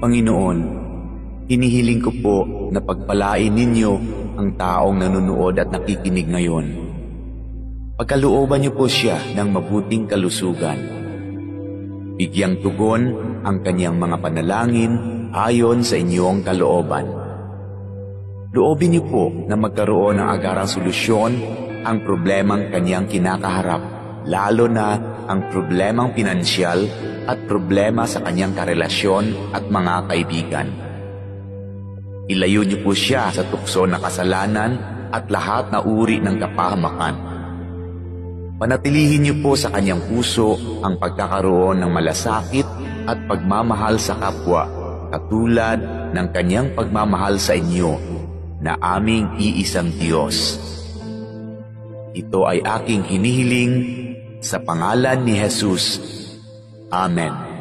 Panginoon, hinihiling ko po na pagpalain ninyo ang taong nanonood at nakikinig ngayon. Pagkalooban niyo po siya ng mabuting kalusugan. Bigyang tugon ang kanyang mga panalangin ayon sa inyong kalooban. Loobin niyo po na magkaroon ng agarang solusyon ang problemang kanyang kinakaharap, lalo na ang problemang pinansyal at problema sa kanyang karelasyon at mga kaibigan. Ilayo niyo po siya sa tukso ng kasalanan at lahat na uri ng kapahamakan. Panatilihin niyo po sa kanyang puso ang pagkakaroon ng malasakit at pagmamahal sa kapwa, katulad ng kanyang pagmamahal sa inyo na aming iisang Diyos. Ito ay aking hinihiling sa pangalan ni Jesus. Amen.